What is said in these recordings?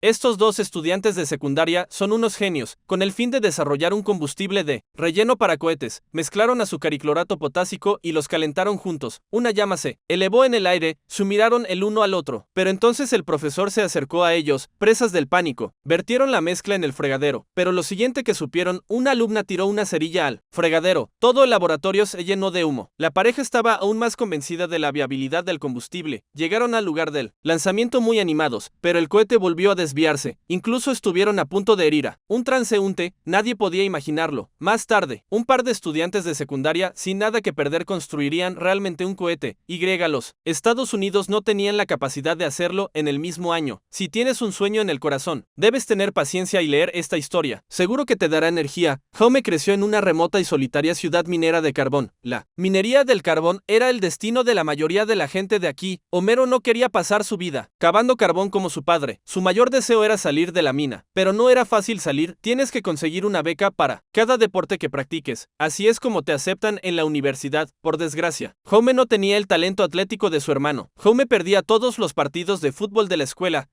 Estos dos estudiantes de secundaria son unos genios. Con el fin de desarrollar un combustible de relleno para cohetes, mezclaron azúcar y clorato potásico y los calentaron juntos. Una llama se elevó en el aire, se miraron el uno al otro. Pero entonces el profesor se acercó a ellos, presas del pánico. Vertieron la mezcla en el fregadero. Pero lo siguiente que supieron, una alumna tiró una cerilla al fregadero. Todo el laboratorio se llenó de humo. La pareja estaba aún más convencida de la viabilidad del combustible. Llegaron al lugar del lanzamiento muy animados, pero el cohete volvió a desviarse. Incluso estuvieron a punto de herir a un transeúnte. Nadie podía imaginarlo. Más tarde, un par de estudiantes de secundaria sin nada que perder construirían realmente un cohete. Los Estados Unidos no tenían la capacidad de hacerlo en el mismo año. Si tienes un sueño en el corazón, debes tener paciencia y leer esta historia. Seguro que te dará energía. Jaume creció en una remota y solitaria ciudad minera de carbón. La minería del carbón era el destino de la mayoría de la gente de aquí. Homero no quería pasar su vida cavando carbón como su padre. Su mayor deseo era salir de la mina. Pero no era fácil salir. Tienes que conseguir una beca para cada deporte que practiques. Así es como te aceptan en la universidad. Por desgracia, Jaume no tenía el talento atlético de su hermano. Jaume perdía todos los partidos de fútbol de la escuela,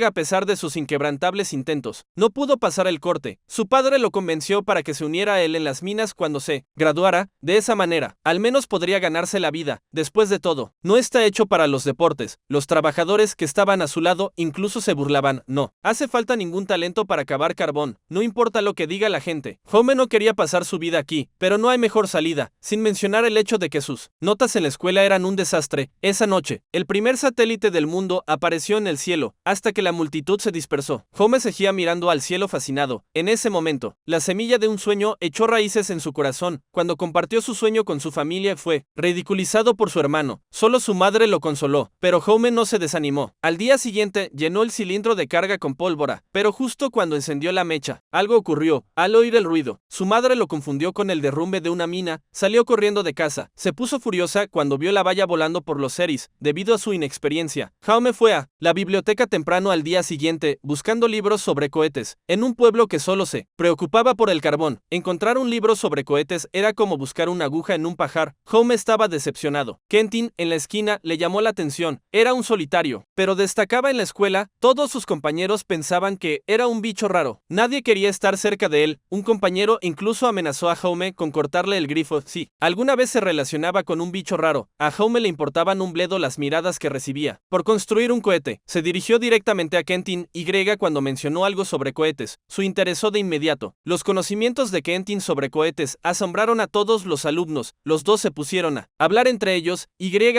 a pesar de sus inquebrantables intentos. No pudo pasar el corte. Su padre lo convenció para que se uniera a él en las minas cuando se graduara. De esa manera, al menos podría ganarse la vida. Después de todo, no está hecho para los deportes. Los trabajadores que estaban a su lado incluso se burlaban. No hace falta ningún talento para cavar carbón. No importa lo que diga la gente. Jaume no quería pasar su vida aquí, pero no hay mejor salida, sin mencionar el hecho de que sus notas en la escuela eran un desastre. Esa noche, el primer satélite del mundo apareció en el cielo, hasta que la multitud se dispersó. Jaume seguía mirando al cielo fascinado. En ese momento, la semilla de un sueño echó raíces en su corazón. Cuando compartió su sueño con su familia fue ridiculizado por su hermano. Solo su madre lo consoló, pero Jaume no se desanimó. Al día siguiente, llenó el cilindro de carga con pólvora, pero justo cuando encendió la mecha, algo ocurrió. Al oír el ruido, su madre lo confundió con el derrumbe de una mina. Salió corriendo de casa. Se puso furiosa cuando vio la valla volando por los seris, debido a su inexperiencia. Jaume fue a la biblioteca temprano al día siguiente, buscando libros sobre cohetes. En un pueblo que solo se preocupaba por el carbón, encontrar un libro sobre cohetes era como buscar una aguja en un pajar. Jaume estaba decepcionado. Quentin, en la esquina, le llamó la atención. Era un solitario, pero destacaba en la escuela. Todos sus compañeros pensaban que era un bicho raro. Nadie quería estar cerca de él. Un compañero incluso amenazó a Jaume con cortarle el grifo. Sí, alguna vez se relacionaba con un bicho raro. A Jaume le importaban un bledo las miradas que recibía. Por construir un cohete, se dirigió directamente a Quentin cuando mencionó algo sobre cohetes. Su interesó de inmediato. Los conocimientos de Quentin sobre cohetes asombraron a todos los alumnos. Los dos se pusieron a hablar entre ellos,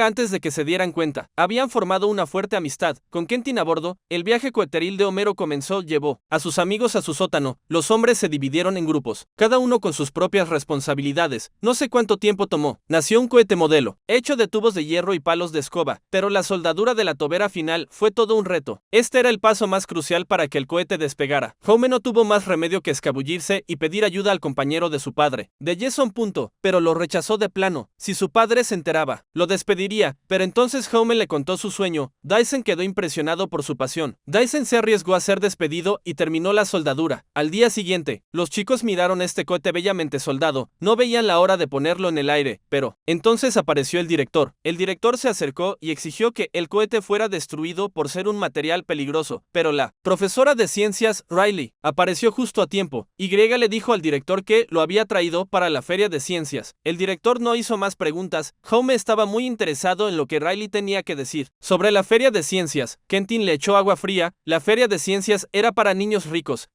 antes de que se dieran cuenta. Habían formado una fuerte amistad. Con Quentin a bordo, el viaje coheteril de Homero comenzó. Llevó a sus amigos a su sótano. Los hombres se dividieron en grupos, cada uno con sus propias responsabilidades. No sé cuánto tiempo tomó. Nació un cohete modelo, hecho de tubos de hierro y palos de escoba, pero la soldadura de la tobera final fue todo un reto. Este era el paso más crucial para que el cohete despegara. Jaume no tuvo más remedio que escabullirse y pedir ayuda al compañero de su padre, de Jason. Pero lo rechazó de plano. Si su padre se enteraba, lo despediría. Pero entonces Jaume le contó su sueño. Dyson quedó impresionado por su pasión. Dyson se arriesgó a ser despedido y terminó la soldadura. Al día siguiente, los chicos miraron este cohete bellamente soldado. No veían la hora de ponerlo en el aire, pero entonces apareció el director. El director se acercó y exigió que el cohete fuera destruido por ser un material peligroso. Pero la profesora de ciencias, Riley, apareció justo a tiempo. Le dijo al director que lo había traído para la feria de ciencias. El director no hizo más preguntas. Jaume estaba muy interesado en lo que Riley tenía que decir. Sobre la feria de ciencias, Quentin le echó agua fría. La feria de ciencias era para niños ricos.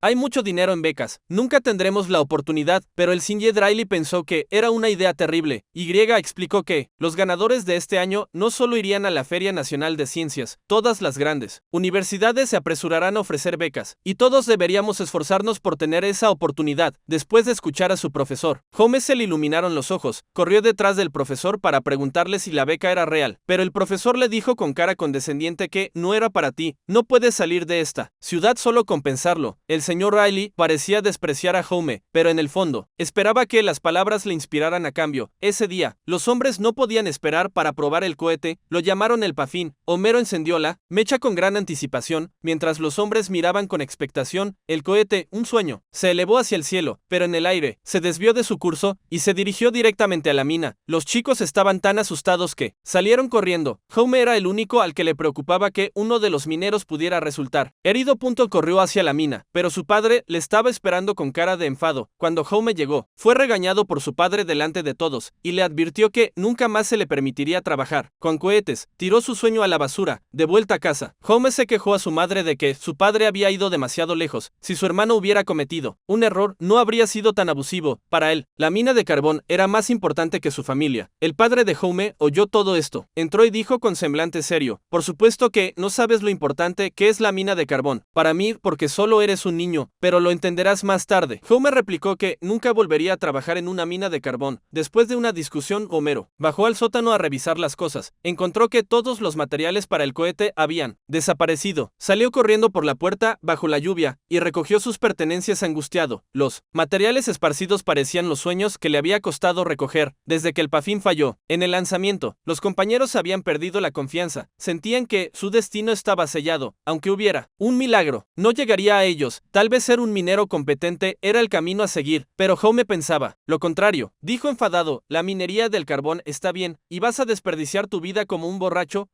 Hay mucho dinero en becas. Nunca tendremos la oportunidad, pero el Sr. Riley pensó que era una idea terrible. Explicó que los ganadores de este año no solo irían a la Feria Nacional de Ciencias, todas las grandes universidades se apresurarán a ofrecer becas, y todos deberíamos esforzarnos por tener esa oportunidad. Después de escuchar a su profesor, Jaume se le iluminaron los ojos. Corrió detrás del profesor para preguntarle si la beca era real, pero el profesor le dijo con cara condescendiente que no era para ti. No puedes salir de esta ciudad solo con pensarlo. El señor Riley parecía despreciar a Jaume, pero en el fondo, esperaba que las palabras le inspiraran a cambio. Ese día, los hombres no podían esperar para probar el cohete. Lo llamaron el Pafín. Homero encendió la mecha con gran anticipación, mientras los hombres miraban con expectación. El cohete, un sueño, se elevó hacia el cielo, pero en el aire, se desvió de su curso y se dirigió directamente a la mina. Los chicos estaban tan asustados que salieron corriendo. Jaume era el único al que le preocupaba que uno de los mineros pudiera pudiera resultar. Herido, corrió hacia la mina, pero su padre le estaba esperando con cara de enfado. Cuando Jaume llegó, fue regañado por su padre delante de todos, y le advirtió que nunca más se le permitiría trabajar con cohetes. Tiró su sueño a la basura. De vuelta a casa, Jaume se quejó a su madre de que su padre había ido demasiado lejos. Si su hermano hubiera cometido un error, no habría sido tan abusivo. Para él, la mina de carbón era más importante que su familia. El padre de Jaume oyó todo esto. Entró y dijo con semblante serio: por supuesto que no sabes lo importante que es la mina de carbón para mí, porque solo eres un niño, pero lo entenderás más tarde. Jaume replicó que nunca volvería a trabajar en una mina de carbón. Después de una discusión, Homero bajó al sótano a revisar las cosas. Encontró que todos los materiales para el cohete habían desaparecido. Salió corriendo por la puerta bajo la lluvia y recogió sus pertenencias angustiado. Los materiales esparcidos parecían los sueños que le había costado recoger desde que el Pafín falló. En el lanzamiento, los compañeros habían perdido la confianza. Sentían que su destino estaba sellado. Aunque hubiera un milagro, no llegaría a ellos. Tal vez ser un minero competente era el camino a seguir, pero Jaume pensaba lo contrario. Dijo enfadado: la minería del carbón está bien, y vas a desperdiciar tu vida como un borracho.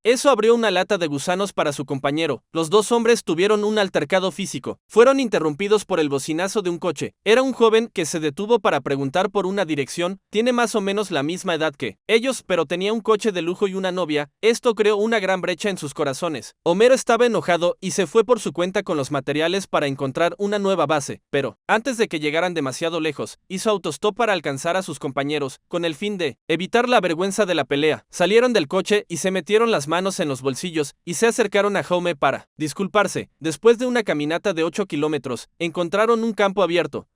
Eso abrió una lata de gusanos para su compañero. Los dos hombres tuvieron un altercado físico. Fueron interrumpidos por el bocinazo de un coche. Era un joven que se detuvo para preguntar por una dirección. Tiene más o menos la misma edad que ellos, pero tenía un coche de lujo y una novia. Esto creó una gran brecha en sus corazones. Homero estaba enojado y se fue por su cuenta con los materiales para encontrar una nueva base, pero antes de que llegaran demasiado lejos, hizo autostop para alcanzar a sus compañeros, con el fin de evitar la vergüenza de la pelea. Salieron del coche y se metieron las manos en los bolsillos y se acercaron a Jaume para disculparse. Después de una caminata de 8 kilómetros, encontraron un campo abierto,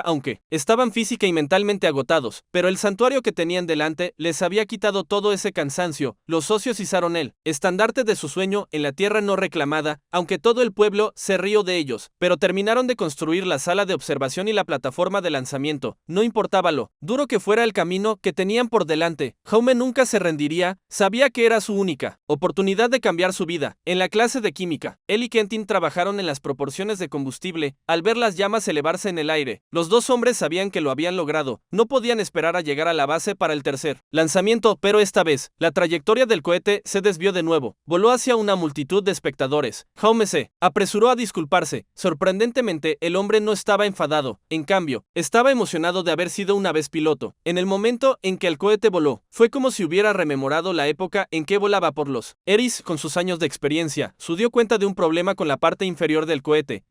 aunque estaban física y mentalmente agotados, pero el santuario que tenían delante les había quitado todo ese cansancio. Los socios izaron el estandarte de su sueño en la tierra no reclamada, aunque todo el pueblo se rió de ellos, pero terminaron de construir la sala de observación y la plataforma de lanzamiento. No importaba lo duro que fuera el camino que tenían por delante, Jaume nunca se rendiría. Sabía que era su única oportunidad de cambiar su vida. En la clase de química, él y Quentin trabajaron en las proporciones de combustible. Al ver las llamas elevarse en el aire, los dos hombres sabían que lo habían logrado. No podían esperar a llegar a la base para el tercer lanzamiento, pero esta vez, la trayectoria del cohete se desvió de nuevo. Voló hacia una multitud de espectadores. Jaume se apresuró a disculparse. Sorprendentemente, el hombre no estaba enfadado. En cambio, estaba emocionado de haber sido una vez piloto. En el momento en que el cohete voló, fue como si hubiera rememorado la época en que volaba por los Eris. Con sus años de experiencia, se dio cuenta de un problema con la parte inferior del cohete.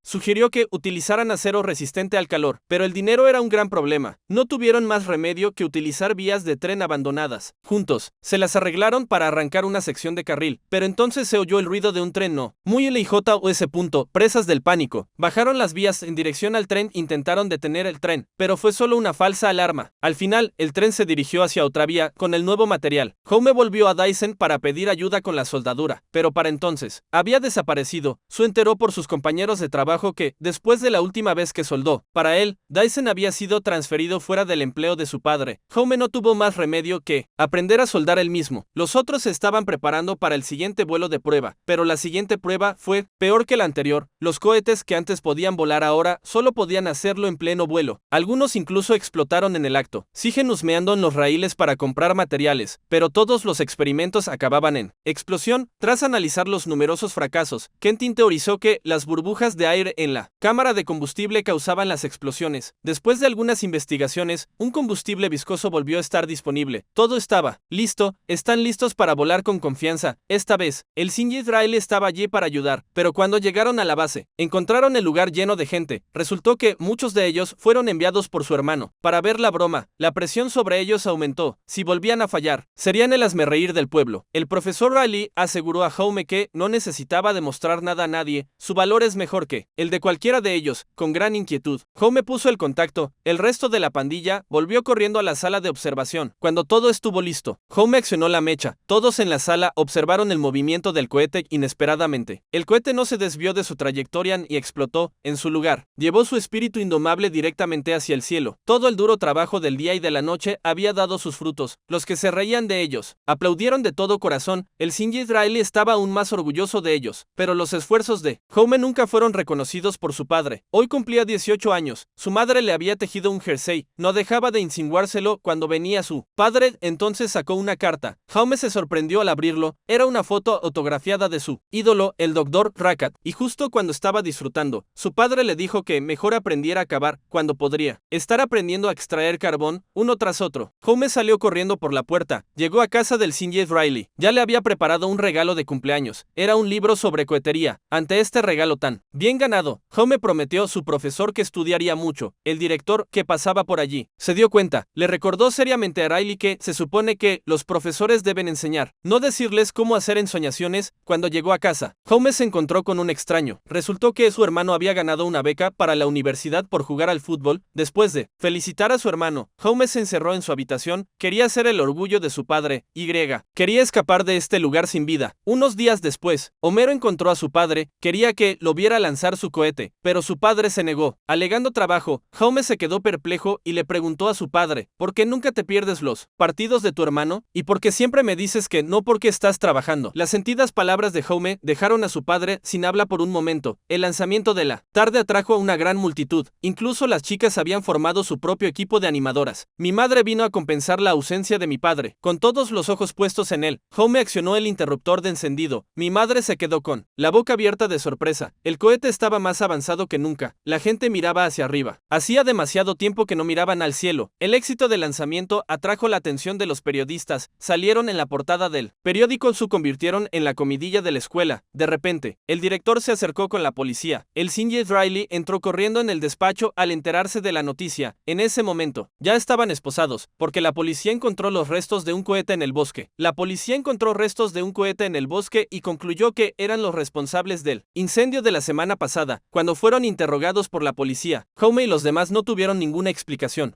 Sugirió que utilizaran acero resistente al calor, pero el dinero era un gran problema. No tuvieron más remedio que utilizar vías de tren abandonadas. Juntos, se las arreglaron para arrancar una sección de carril, pero entonces se oyó el ruido de un tren muy LJOS. Presas del pánico, bajaron las vías en dirección al tren. Intentaron detener el tren, pero fue solo una falsa alarma. Al final, el tren se dirigió hacia otra vía con el nuevo material. Jaume volvió a Dyson para pedir ayuda con la soldadura, pero para entonces había desaparecido. Se enteró por sus compañeros de trabajo que, después de la última vez que soldó para él, Dyson había sido transferido fuera del empleo de su padre. Jaume no tuvo más remedio que aprender a soldar él mismo. Los otros se estaban preparando para el siguiente vuelo de prueba, pero la siguiente prueba fue peor que la anterior. Los cohetes que antes podían volar ahora solo podían hacerlo en pleno vuelo. Algunos incluso explotaron en el acto. Siguen husmeando en los raíles para comprar materiales, pero todos los experimentos acababan en explosión. Tras analizar los numerosos fracasos, Quentin teorizó que las burbujas de aire en la cámara de combustible causaban las explosiones. Después de algunas investigaciones, un combustible viscoso volvió a estar disponible. Todo estaba listo. Están listos para volar con confianza. Esta vez, el Singe Israel estaba allí para ayudar, pero cuando llegaron a la base, encontraron el lugar lleno de gente. Resultó que muchos de ellos fueron enviados por su hermano para ver la broma. La presión sobre ellos aumentó. Si volvían a fallar, serían el hazmerreír del pueblo. El profesor Riley aseguró a Jaume que no necesitaba demostrar nada a nadie. Su valor es mejor que el de cualquiera de ellos. Con gran inquietud, Jaume puso el contacto. El resto de la pandilla volvió corriendo a la sala de observación. Cuando todo estuvo listo, Jaume accionó la mecha. Todos en la sala observaron el movimiento del cohete inesperadamente. El cohete no se desvió de su trayectoria ni explotó. En su lugar, llevó su espíritu indomable directamente hacia el cielo. Todo el duro trabajo del día y de la noche había dado sus frutos. Los que se reían de ellos aplaudieron de todo corazón. El Singe Israeli estaba aún más orgulloso de ellos, pero los esfuerzos de Jaume nunca fueron reconocidos por su padre. Hoy cumplía 18 años. Su madre le había tejido un jersey. No dejaba de insinuárselo cuando venía su padre. Entonces sacó una carta. Jaume se sorprendió al abrirlo. Era una foto autografiada desafiada de su ídolo, el Dr. Racket, y justo cuando estaba disfrutando, su padre le dijo que mejor aprendiera a cavar cuando podría estar aprendiendo a extraer carbón uno tras otro. Holmes salió corriendo por la puerta, llegó a casa del Sr. Riley. Ya le había preparado un regalo de cumpleaños. Era un libro sobre cohetería. Ante este regalo tan bien ganado, Holmes prometió a su profesor que estudiaría mucho. El director, que pasaba por allí, se dio cuenta. Le recordó seriamente a Riley que se supone que los profesores deben enseñar, no decirles cómo hacer ensoñaciones. Cuando llegó a casa, Holmes se encontró con un extraño. Resultó que su hermano había ganado una beca para la universidad por jugar al fútbol. Después de felicitar a su hermano, Holmes se encerró en su habitación. Quería ser el orgullo de su padre, Y. Quería escapar de este lugar sin vida. Unos días después, Homero encontró a su padre. Quería que lo viera lanzar su cohete, pero su padre se negó, alegando trabajo. Holmes se quedó perplejo y le preguntó a su padre: ¿por qué nunca te pierdes los partidos de tu hermano? ¿Y por qué siempre me dices que no porque estás trabajando? Las sentidas palabras de Holmes dejaron a su padre sin habla por un momento. El lanzamiento de la tarde atrajo a una gran multitud. Incluso las chicas habían formado su propio equipo de animadoras. Mi madre vino a compensar la ausencia de mi padre. Con todos los ojos puestos en él, Holmes accionó el interruptor de encendido. Mi madre se quedó con la boca abierta de sorpresa. El cohete estaba más avanzado que nunca. La gente miraba hacia arriba. Hacía demasiado tiempo que no miraban al cielo. El éxito del lanzamiento atrajo la atención de los periodistas. Salieron en la portada del periódico, se convirtieron en la comidilla de la escuela. De repente, el director se acercó con la policía. El Sr. Riley entró corriendo en el despacho al enterarse de la noticia. En ese momento, ya estaban esposados, porque la policía encontró los restos de un cohete en el bosque. La policía encontró restos de un cohete en el bosque y concluyó que eran los responsables del incendio de la semana pasada. Cuando fueron interrogados por la policía, Holmes y los demás no tuvieron ninguna explicación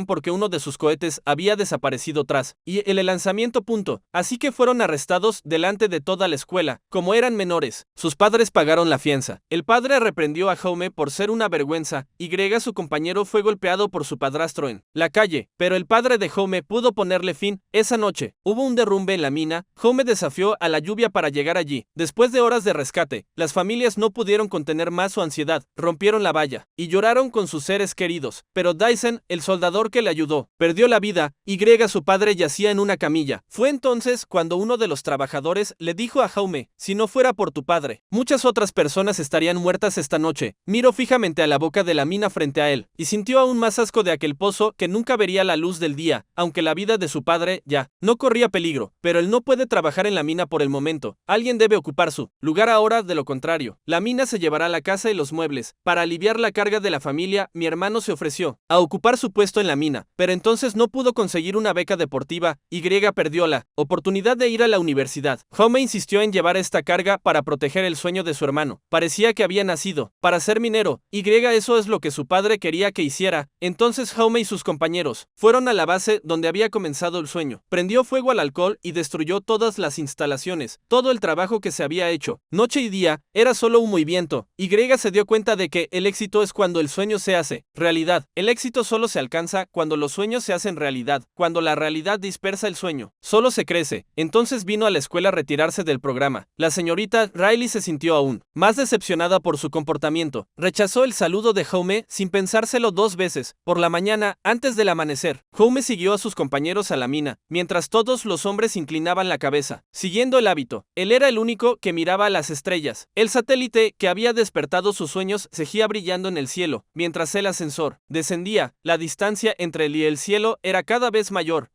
porque uno de sus cohetes había desaparecido tras el lanzamiento. Así que fueron arrestados delante de toda la escuela. Como eran menores, sus padres pagaron la fianza. El padre reprendió a Holmes por ser una vergüenza. Su compañero, fue golpeado por su padrastro en la calle, pero el padre de Holmes pudo ponerle fin. Esa noche, hubo un derrumbe en la mina. Holmes desafió a la lluvia para llegar allí. Después de horas de rescate, las familias no pudieron contener más su ansiedad. Rompieron la valla y lloraron con sus seres queridos. Pero Dyson, el soldador que le ayudó, perdió la vida. Su padre yacía en una camilla. Fue entonces cuando uno de los trabajadores le dijo a Holmes: si no fuera por tu padre, muchas otras personas estarían muertas esta noche. Miró fijamente a la boca de la mina frente a él y sintió aún más asco de aquel pozo que nunca vería la luz del día. Aunque la vida de su padre ya no corría peligro, pero él no puede trabajar en la mina por el momento. Alguien debe ocupar su lugar ahora. De lo contrario, la mina se llevará la casa y los muebles. Para aliviar la carga de la familia, mi hermano se ofreció a ocupar su puesto en la mina, pero entonces no pudo conseguir una beca deportiva. Perdió la oportunidad de ir a la universidad. Holmes insistió en llevar esta carga para proteger el sueño de su hermano. Parecía que había nacido para ser minero. Eso es lo que su padre quería que hiciera. Entonces Holmes y sus compañeros fueron a la base donde había comenzado el sueño. Prendió fuego al alcohol y destruyó todas las instalaciones. Todo el trabajo que se había hecho, noche y día, era solo humo y viento. Se dio cuenta de que el éxito es cuando el sueño se hace realidad. El éxito solo se alcanza cuando los sueños se hacen realidad. Cuando la realidad dispersa el sueño, solo se crece. Entonces vino a la escuela a retirarse del programa. La señorita Riley se sintió aún más decepcionada por su comportamiento. Rechazó el saludo de Holmes sin pensárselo dos veces. Por la mañana, antes del amanecer, Holmes siguió a sus compañeros a la mina, mientras todos los hombres inclinaban la cabeza, siguiendo el hábito. Él era el único que miraba a las estrellas. El satélite que había despertado sus sueños seguía brillando en el cielo, mientras el ascensor descendía. La distancia entre él y el cielo era cada vez mayor.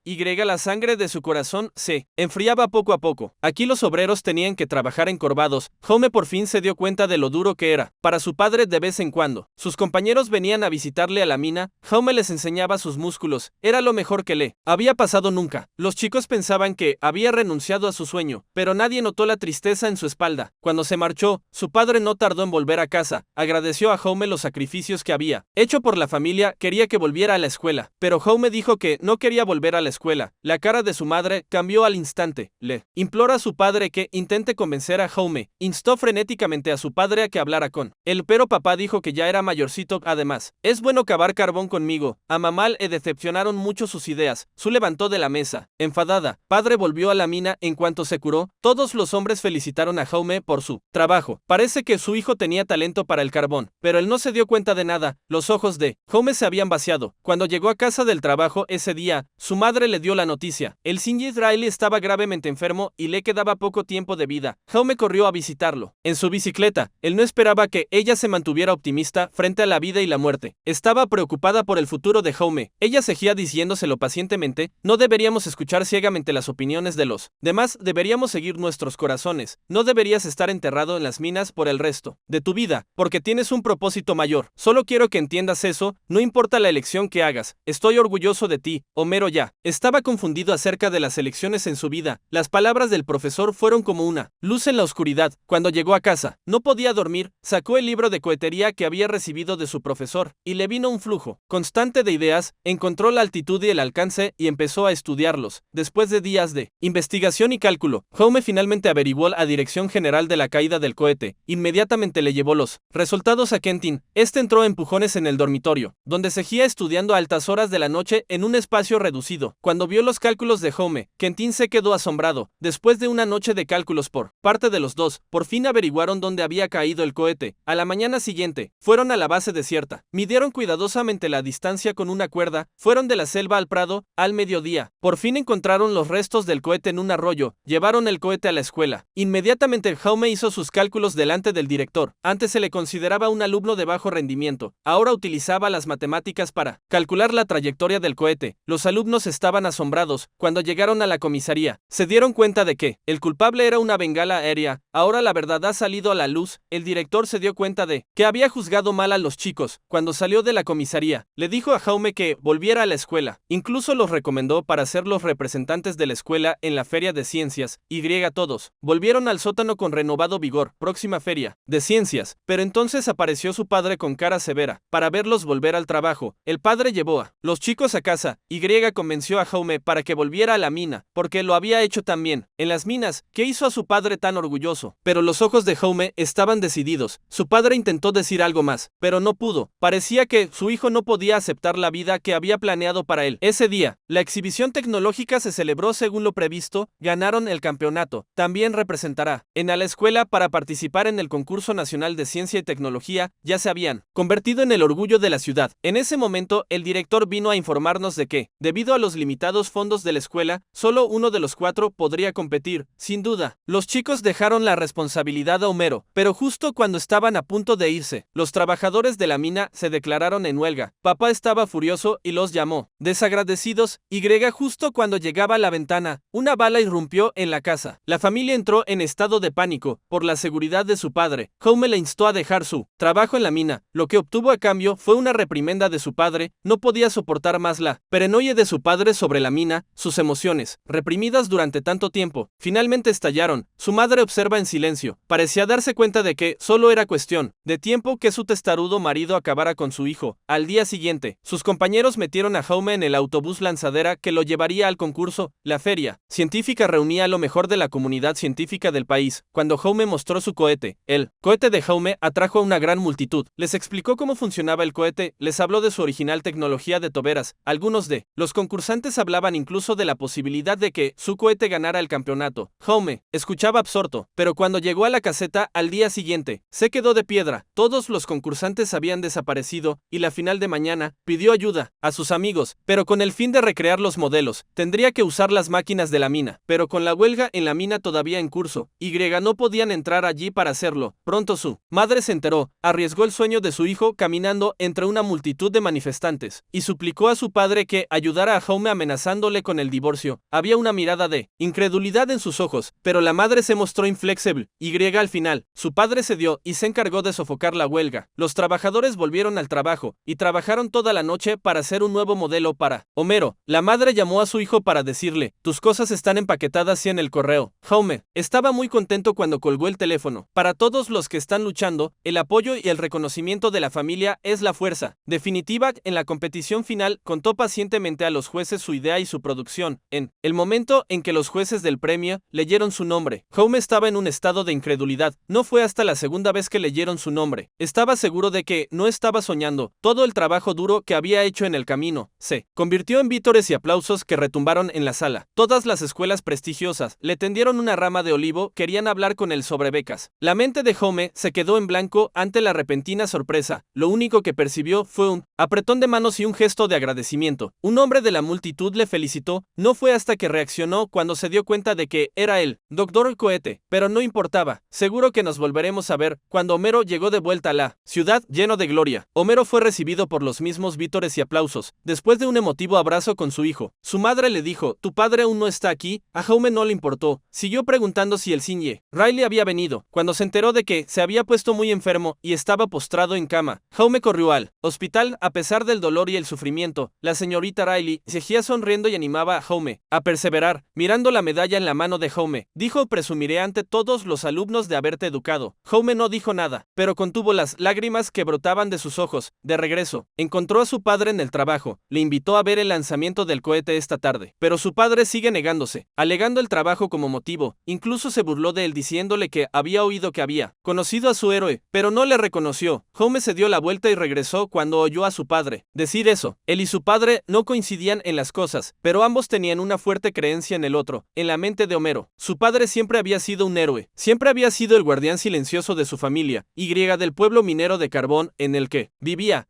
La sangre de su corazón se enfriaba poco a poco. Aquí los obreros tenían que trabajar encorvados. Holmes por fin se dio cuenta de lo duro que era para su padre. De vez en cuando, sus compañeros venían a visitarle a la mina. Holmes les enseñaba sus músculos. Era lo mejor que le había pasado nunca. Los chicos pensaban que había renunciado a su sueño, pero nadie notó la tristeza en su espalda. Cuando se marchó, su padre no tardó en volver a casa. Agradeció a Holmes los sacrificios que había hecho por la familia. Quería que volviera a la escuela, pero Holmes dijo que no quería volver a la escuela. La cara de su madre cambió al instante. Le implora a su padre que intente convencer a Holmes. Instó frenéticamente a su padre a que hablara con él, pero papá dijo que ya era mayorcito. Además, es bueno cavar carbón conmigo. A mamá le decepcionaron mucho sus ideas. Su levantó de la mesa. Enfadada, padre volvió a la mina. En cuanto se curó, todos los hombres felicitaron a Holmes por su trabajo. Parece que su hijo tenía talento para el carbón, pero él no se dio cuenta de nada. Los ojos de Holmes se habían vaciado. Cuando llegó a casa del trabajo ese día, su madre le dio la noticia. El Sr. Riley estaba gravemente enfermo y le quedaba poco tiempo de vida, Jaume corrió a visitarlo. En su bicicleta, él no esperaba que ella se mantuviera optimista frente a la vida y la muerte. Estaba preocupada por el futuro de Jaume. Ella seguía diciéndoselo pacientemente: no deberíamos escuchar ciegamente las opiniones de los demás, deberíamos seguir nuestros corazones. No deberías estar enterrado en las minas por el resto de tu vida, porque tienes un propósito mayor. Solo quiero que entiendas eso, no importa la elección que hagas. Estoy orgulloso de ti, Homero. Ya estaba confundido acerca de las elecciones en su vida. Las palabras del profesor fueron como una luz en la oscuridad. Cuando llegó a casa, no podía dormir. Sacó el libro de cohetería que había recibido de su profesor, y le vino un flujo constante de ideas. Encontró la altitud y el alcance y empezó a estudiarlos. Después de días de investigación y cálculo, Jaume finalmente averiguó la dirección general de la caída del cohete. Inmediatamente le llevó los resultados a Quentin. Este entró a empujones en el dormitorio, donde seguía estudiando a altas horas de la noche en un espacio reducido. Cuando vio los cálculos de Jaume, Quentin se quedó asombrado. Después de una noche de cálculos por parte de los dos, por fin averiguaron dónde había caído el cohete. A la mañana siguiente, fueron a la base desierta. Midieron cuidadosamente la distancia con una cuerda. Fueron de la selva al prado. Al mediodía, por fin encontraron los restos del cohete en un arroyo. Llevaron el cohete a la escuela. Inmediatamente Jaume hizo sus cálculos delante del director. Antes se le consideraba un alumno de bajo rendimiento. Ahora utilizaba las matemáticas para calcular la trayectoria del cohete. Los alumnos estaban asombrados. Cuando llegaron a la comisaría, se dieron cuenta de que el culpable era una bengala aérea. Ahora la verdad ha salido a la luz. El director se dio cuenta de que había juzgado mal a los chicos. Cuando salió de la comisaría, le dijo a Jaume que volviera a la escuela. Incluso los recomendó para ser los representantes de la escuela en la feria de ciencias. Todos volvieron al sótano con renovado vigor. Próxima feria de ciencias. Pero entonces apareció su padre con cara severa para verlos volver al trabajo. El padre llevó a los chicos a casa. Convenció a Jaume para que volviera a la mina, porque lo había hecho también en las minas. ¿Qué hizo a su padre tan orgulloso? Pero los ojos de Jaume estaban decididos. Su padre intentó decir algo más, pero no pudo. Parecía que su hijo no podía aceptar la vida que había planeado para él. Ese día, la exhibición tecnológica se celebró según lo previsto. Ganaron el campeonato. También representará a la escuela para participar en el concurso nacional de ciencia y tecnología. Ya se habían convertido en el orgullo de la ciudad. En ese momento, el director vino a informarnos de que, debido a los limitados fondos de la escuela, solo uno de los 4 podría competir. Sin duda, los chicos dejaron la responsabilidad a Homero, pero justo cuando estaban a punto de irse, los trabajadores de la mina se declararon en huelga. Papá estaba furioso y los llamó desagradecidos. Justo cuando llegaba a la ventana, una bala irrumpió en la casa. La familia entró en estado de pánico por la seguridad de su padre. Jaume le instó a dejar su trabajo en la mina. Lo que obtuvo a cambio fue una reprimenda de su padre. No podía soportar más la paranoia de su padre sobre la mina. Sus emociones, reprimidas durante tanto tiempo, finalmente estallaron. Su madre observa en silencio. Parecía darse cuenta de que solo era cuestión de tiempo que su testarudo marido acabara con su hijo. Al día siguiente, sus compañeros metieron a Jaume en el autobús lanzadera que lo llevaría al concurso. La feria científica reunía a lo mejor de la comunidad científica del país. Cuando Jaume mostró su cohete, el cohete de Jaume atrajo a una gran multitud. Les explicó cómo funcionaba el cohete, les habló de su original tecnología de toberas. Algunos de los concursantes hablaban incluso de la posibilidad de que su cohete ganara el campeonato. Jaume escuchaba absorto, pero cuando llegó a la caseta al día siguiente, se quedó de piedra. Todos los concursantes habían desaparecido y la final de mañana pidió ayuda a sus amigos, pero con el fin de recrear los modelos. Tendría que usar las máquinas de la mina, pero con la huelga en la mina todavía en curso, no podían entrar allí para hacerlo. Pronto su madre se enteró, arriesgó el sueño de su hijo caminando entre una multitud de manifestantes y suplicó a su padre que ayudara a Jaume amenazándole con el divorcio. Había una mirada de incredulidad en sus ojos, pero la madre se mostró inflexible. Al final, su padre cedió y se encargó de sofocar la huelga. Los trabajadores volvieron al trabajo y trabajaron toda la noche para hacer un nuevo modelo para Homero. La madre llamó a su hijo para decirle: tus cosas están empaquetadas y en el correo. Jaume estaba muy contento cuando colgó el teléfono. Para todos los que están luchando, el apoyo y el reconocimiento de la familia es la fuerza definitiva en la competición final. Contó pacientemente a los jueces su idea y su producción. En el momento en que los jueces del premio leyeron su nombre, Jaume estaba en un estado de incredulidad. No fue hasta la segunda vez que leyeron su nombre. Estaba seguro de que no estaba soñando. Todo el trabajo duro que había hecho en el camino se convirtió en vítores y aplausos que retumbaron en la sala. Todas las escuelas prestigiosas le tendieron una rama de olivo. Querían hablar con él sobre becas. La mente de Jaume se quedó en blanco ante la repentina sorpresa. Lo único que percibió fue un apretón de manos y un gesto de agradecimiento. Un hombre de la multitud le felicitó. No fue hasta que reaccionó cuando se dio cuenta de que era él. Doctor Cohete, pero no importaba, seguro que nos volveremos a ver. Cuando Homero llegó de vuelta a la ciudad lleno de gloria, Homero fue recibido por los mismos vítores y aplausos, después de un emotivo abrazo con su hijo. Su madre le dijo, tu padre aún no está aquí. A Homer no le importó, siguió preguntando si el Sr. Riley había venido. Cuando se enteró de que se había puesto muy enfermo y estaba postrado en cama, Homer corrió al hospital. A pesar del dolor y el sufrimiento, la señorita Riley seguía sonriendo y animaba a Homer a perseverar. Mirando la medalla en la mano de Homer, dijo, presumiré ante todos los alumnos de haberte educado. Homer no dijo nada, pero contuvo las lágrimas que brotaban de sus ojos. De regreso, encontró a su padre en el trabajo. Le invitó a ver el lanzamiento del cohete esta tarde, pero su padre sigue negándose, alegando el trabajo como motivo. Incluso se burló de él diciéndole que había oído que había conocido a su héroe, pero no le reconoció. Homer se dio la vuelta y regresó cuando oyó a su padre decir eso. Él y su padre no coincidían en las cosas, pero ambos tenían una fuerte creencia en el otro. En la mente de Homero, su padre siempre había sido un héroe, siempre había sido el guardián silencioso de su familia, del pueblo minero de carbón en el que vivía.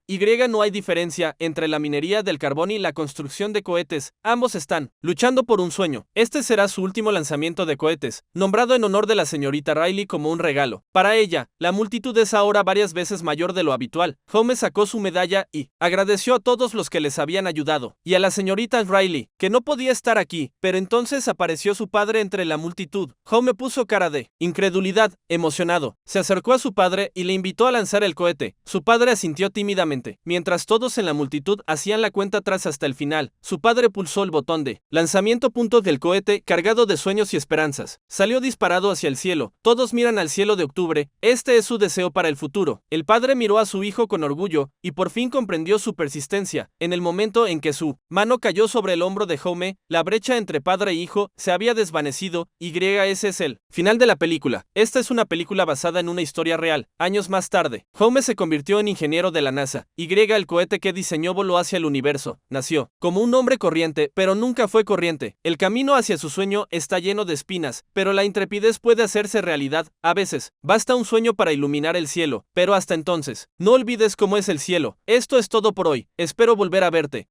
No hay diferencia entre la minería del carbón y la construcción de cohetes, ambos están luchando por un sueño. Este será su último lanzamiento de cohetes, nombrado en honor de la señorita Riley como un regalo. Para ella, la multitud es ahora varias veces mayor de lo habitual. Homer sacó su medalla y agradeció a todos los que les habían ayudado, y a la señorita Riley, que no podía estar aquí, pero entonces apareció su padre entre la multitud. Homer puso cara de incredulidad, emocionado. Se acercó a su padre y le invitó a lanzar el cohete. Su padre asintió tímidamente. Mientras todos en la multitud hacían la cuenta atrás hasta el final, su padre pulsó el botón de lanzamiento. Del cohete, cargado de sueños y esperanzas, salió disparado hacia el cielo. Todos miran al cielo de octubre. Este es su deseo para el futuro. El padre miró a su hijo con orgullo y por fin comprendió su persistencia. En el momento en que su mano cayó sobre el hombro de Homer, la brecha entre padre e hijo se había desvanecido. Ese es el final de la película. Esta es una película basada en una historia real. Años más tarde, Homer se convirtió en ingeniero de la NASA. El cohete que diseñó voló hacia el universo. Nació como un hombre corriente, pero nunca fue corriente. El camino hacia su sueño está lleno de espinas, pero la intrepidez puede hacerse realidad. A veces, basta un sueño para iluminar el cielo, pero hasta entonces, no olvides cómo es el cielo. Esto es todo por hoy. Espero volver a verte.